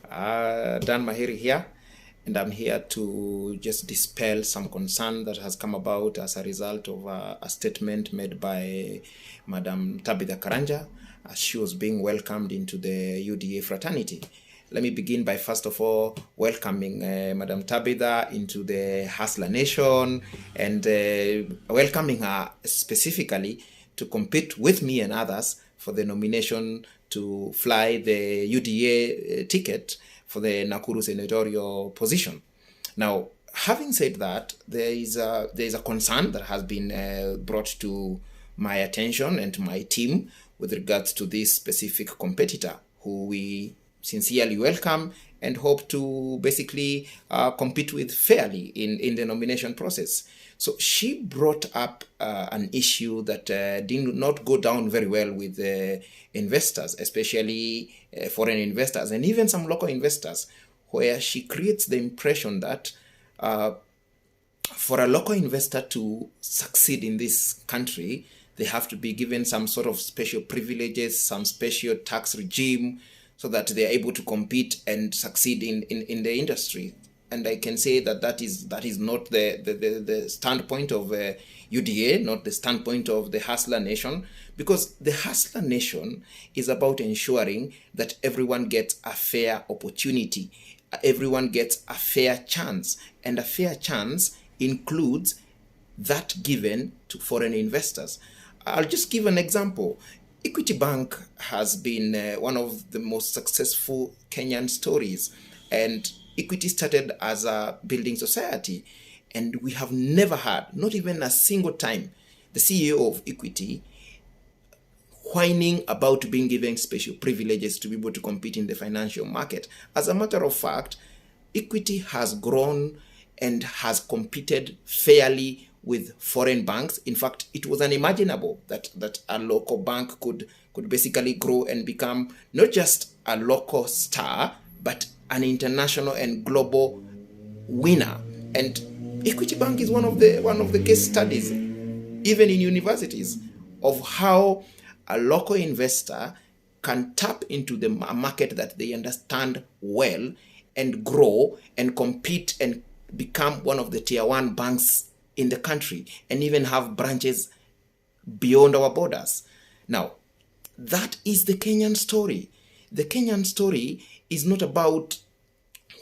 Dan Mahiri here, and I'm here to just dispel some concern that has come about as a result of a statement made by Madam Tabitha Karanja as she was being welcomed into the UDA fraternity. Let me begin by first of all welcoming Madam Tabitha into the Hustler Nation and welcoming her specifically to compete with me and others for the nomination to fly the UDA ticket for the Nakuru senatorial position. Now, having said that, there is a concern that has been brought to my attention and to my team with regards to this specific competitor who we sincerely welcome and hope to basically compete with fairly in the nomination process. So she brought up an issue that did not go down very well with investors, especially foreign investors and even some local investors, where she creates the impression that for a local investor to succeed in this country, they have to be given some sort of special privileges, some special tax regime, so that they are able to compete and succeed in the industry. And I can say that is not the standpoint of UDA, not the standpoint of the Hustler Nation, because the Hustler Nation is about ensuring that everyone gets a fair opportunity, everyone gets a fair chance, and a fair chance includes that given to foreign investors. I'll just give an example. Equity Bank has been one of the most successful Kenyan stories, and Equity started as a building society, and we have never had, not even a single time, the CEO of Equity whining about being given special privileges to be able to compete in the financial market. As a matter of fact, Equity has grown and has competed fairly with foreign banks. In fact, it was unimaginable that a local bank could basically grow and become not just a local star, but an international and global winner. And Equity Bank is one of the case studies, even in universities, of how a local investor can tap into the market that they understand well and grow and compete and become one of the tier 1 banks in the country and even have branches beyond our borders. Now, that is the Kenyan story. The Kenyan story is not about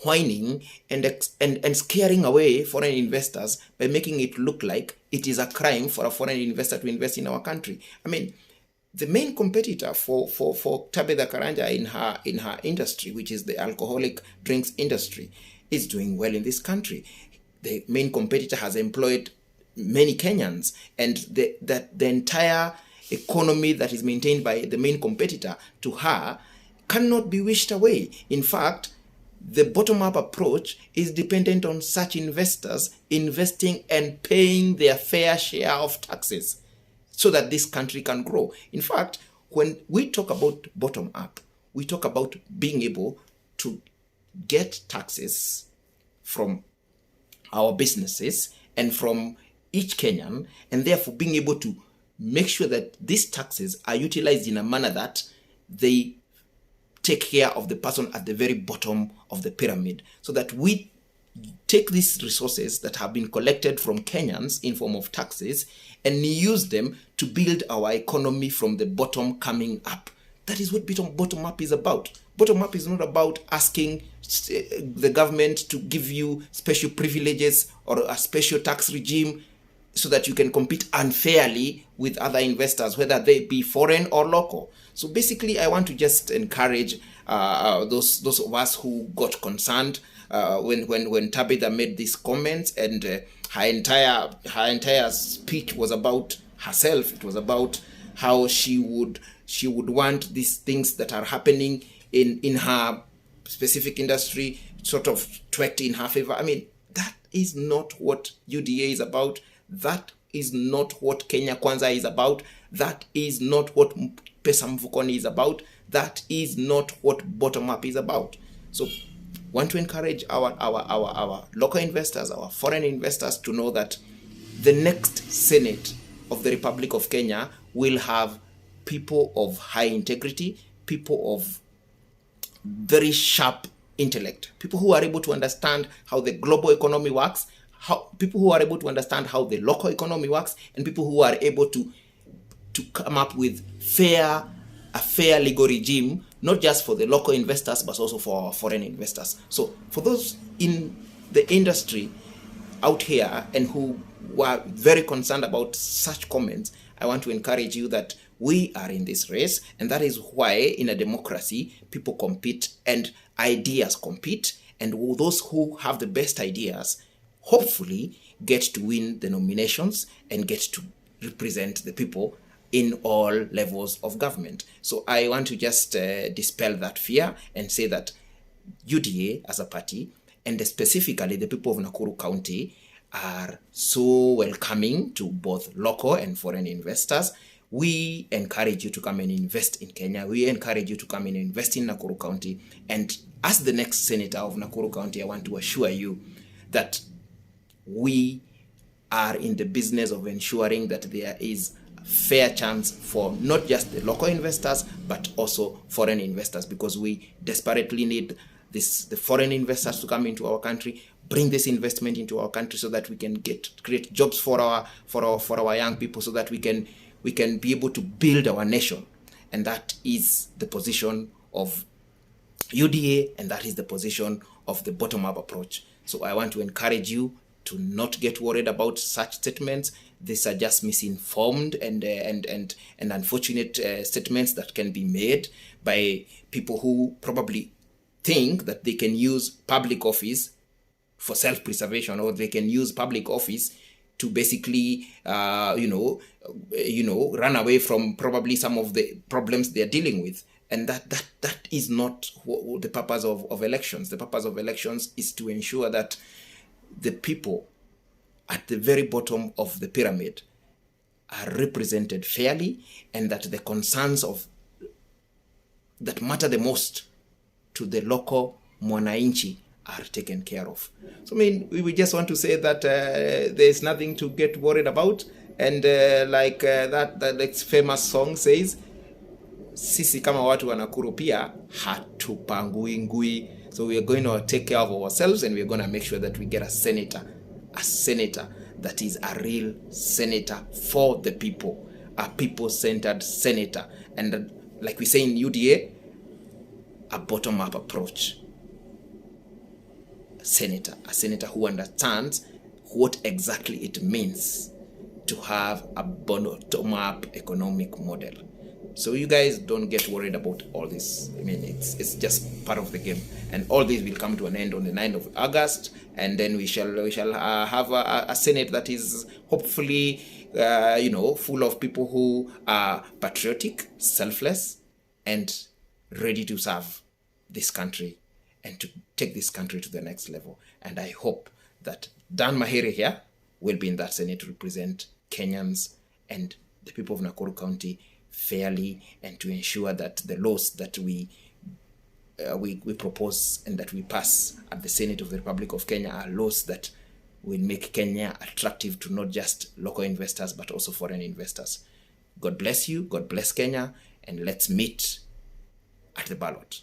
whining and scaring away foreign investors by making it look like it is a crime for a foreign investor to invest in our country. I mean, the main competitor for Tabitha Karanja in her industry, which is the alcoholic drinks industry, is doing well in this country. The main competitor has employed many Kenyans, and the entire economy that is maintained by the main competitor to her cannot be wished away. In fact, the bottom-up approach is dependent on such investors investing and paying their fair share of taxes so that this country can grow. In fact, when we talk about bottom-up, we talk about being able to get taxes from our businesses and from each Kenyan, and therefore being able to make sure that these taxes are utilized in a manner that they take care of the person at the very bottom of the pyramid, so that we take these resources that have been collected from Kenyans in form of taxes and use them to build our economy from the bottom coming up. That is what bottom up is about. Bottom up is not about asking the government to give you special privileges or a special tax regime so that you can compete unfairly with other investors, whether they be foreign or local. So basically, I want to just encourage those of us who got concerned when Tabitha made these comments, and her entire speech was about herself. It was about how she would want these things that are happening in her specific industry sort of tweaked in her favor. I mean, that is not what UDA is about. That is not what Kenya Kwanza is about. That is not what Pesa Mfukoni is about. That is not what bottom up is about. So want to encourage our local investors, our foreign investors, to know that the next Senate of the Republic of Kenya will have people of high integrity, people of very sharp intellect, people who are able to understand how the global economy works, people who are able to understand how the local economy works, and people who are able to come up with a fair legal regime, not just for the local investors, but also for our foreign investors. So for those in the industry out here and who were very concerned about such comments, I want to encourage you that we are in this race, and that is why in a democracy, people compete and ideas compete, and those who have the best ideas hopefully get to win the nominations and get to represent the people in all levels of government. So I want to just dispel that fear and say that UDA as a party, and specifically the people of Nakuru County, are so welcoming to both local and foreign investors. We encourage you to come and invest in Kenya. We encourage you to come and invest in Nakuru County. And as the next senator of Nakuru County, I want to assure you that we are in the business of ensuring that there is a fair chance for not just the local investors, but also foreign investors, because we desperately need the foreign investors to come into our country, bring this investment into our country so that we can create jobs for our young people, so that we can be able to build our nation. And that is the position of UDA, and that is the position of the bottom-up approach. So I want to encourage you to not get worried about such statements. These are just misinformed and unfortunate statements that can be made by people who probably think that they can use public office for self-preservation, or they can use public office to basically, run away from probably some of the problems they're dealing with. And that is not the purpose of elections. The purpose of elections is to ensure that the people at the very bottom of the pyramid are represented fairly, and that the concerns that matter the most to the local mwananchi are taken care of. So, we just want to say that there's nothing to get worried about. And that famous song says, sisi kama watu wa Nakuru pia hatupangui ngui. So we are going to take care of ourselves, and we are going to make sure that we get a senator that is a real senator for the people, a people-centered senator. And like we say in UDA, a bottom-up approach senator, a senator who understands what exactly it means to have a bottom-up economic model. So you guys don't get worried about all this. It's just part of the game, and all this will come to an end on the 9th of August, and then we shall have a Senate that is hopefully full of people who are patriotic, selfless, and ready to serve this country and to take this country to the next level. And I hope that Dan Mahere here will be in that Senate to represent Kenyans and the people of Nakuru County fairly, and to ensure that the laws that we propose and that we pass at the Senate of the Republic of Kenya are laws that will make Kenya attractive to not just local investors, but also foreign investors. God bless you, God bless Kenya, and let's meet at the ballot.